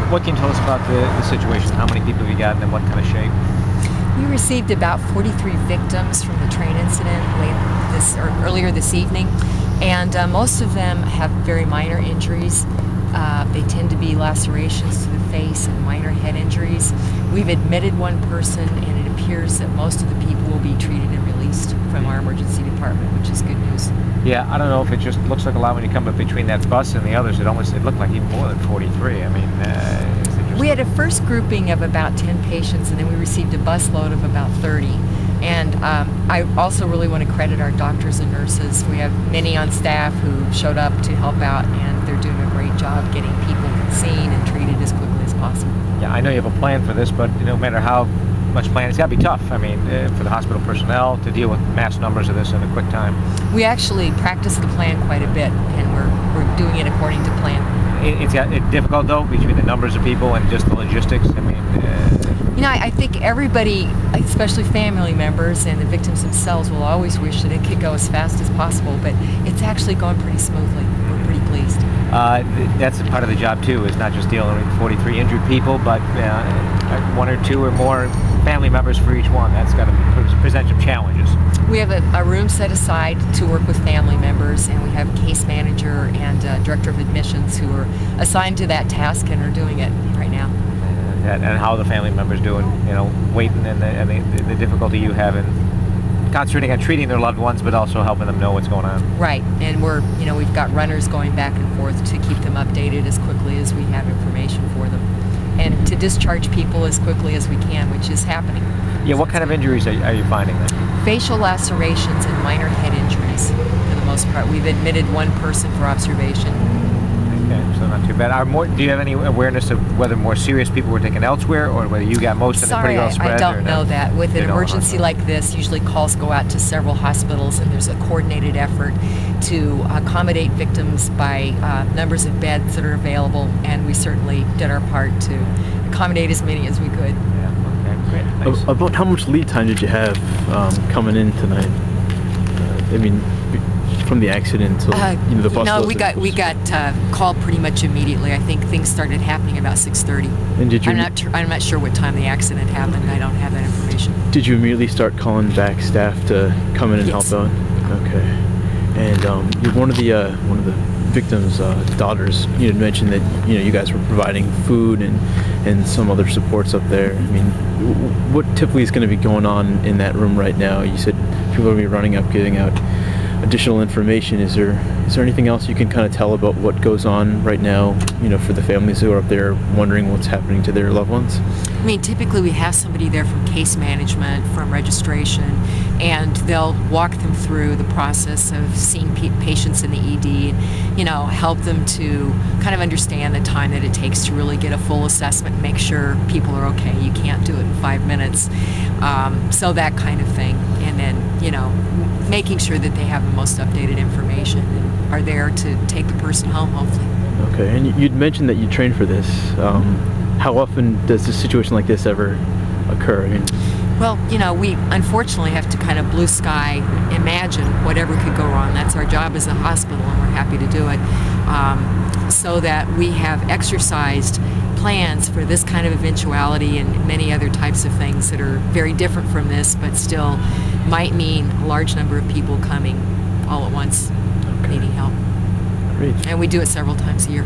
what can you tell us about the situation? How many people have you got, and in what kind of shape? We received about 43 victims from the train incident earlier this evening, and most of them have very minor injuries. They tend to be lacerations to the face and minor head injuries. We've admitted one person, and it appears that most of the people will be treated and released from our emergency department, which is good news. Yeah, I don't know if it just looks like a lot when you come up between that bus and the others. It looked like even more than 43. I mean, we had a first grouping of about 10 patients, and then we received a busload of about 30. And I also really want to credit our doctors and nurses. We have many on staff who showed up to help out, and they're doing a great job getting people seen and treated as quickly as possible. Yeah, I know you have a plan for this, but no matter how much plan, it's got to be tough. I mean, for the hospital personnel to deal with mass numbers of this in a quick time. We actually practice the plan quite a bit, and we're doing it according to plan. It's difficult, though, between the numbers of people and just the logistics. I mean, you know, I think everybody, especially family members and the victims themselves, will always wish that it could go as fast as possible, but it's actually going pretty smoothly. We're pretty pleased. That's part of the job, too, is not just dealing with 43 injured people, but one or two or more family members for each one. That's got to present some challenges. We have a room set aside to work with family members, and we have a case manager and director of admissions who are assigned to that task and are doing it right now. And how the family members doing, you know, waiting and the difficulty you have in concentrating on treating their loved ones, but also helping them know what's going on. Right, and we've got runners going back and forth to keep them updated as quickly as we have information for them, and to discharge people as quickly as we can, which is happening. Yeah, what kind of injuries are you finding then? Facial lacerations and minor head injuries, for the most part. We've admitted one person for observation. Okay, so not too bad. Do you have any awareness of whether more serious people were taken elsewhere, or whether you got most of them pretty well spread? I don't know that. With an emergency like this, usually calls go out to several hospitals, and there's a coordinated effort to accommodate victims by numbers of beds that are available, and we certainly did our part to accommodate as many as we could. Yeah, okay, great. Thanks. About how much lead time did you have coming in tonight? I mean, from the accident to the bus. No, we got called pretty much immediately. I think things started happening about 6:30. And did you? I'm not sure what time the accident happened. I don't have that information. Did you immediately start calling back staff to come in and help out? Okay. And one of the victims' daughters, you had mentioned that you guys were providing food and some other supports up there. I mean, what typically is going to be going on in that room right now? You said people are going to be running up, giving out additional information. Is there anything else you can kind of tell about what goes on right now, for the families who are up there wondering what's happening to their loved ones? I mean, typically we have somebody there from case management, from registration, and they'll walk them through the process of seeing patients in the ED, and help them to kind of understand the time that it takes to really get a full assessment and make sure people are okay. You can't do it in 5 minutes. So that kind of thing. And then, making sure that they have the most updated information and are there to take the person home, hopefully. Okay, and you'd mentioned that you trained for this. How often does a situation like this ever occur? I mean, well, we unfortunately have to kind of blue sky imagine whatever could go wrong. That's our job as a hospital, and we're happy to do it. So that we have exercised plans for this kind of eventuality and many other types of things that are very different from this, but still might mean a large number of people coming all at once, needing help. Great. And we do it several times a year.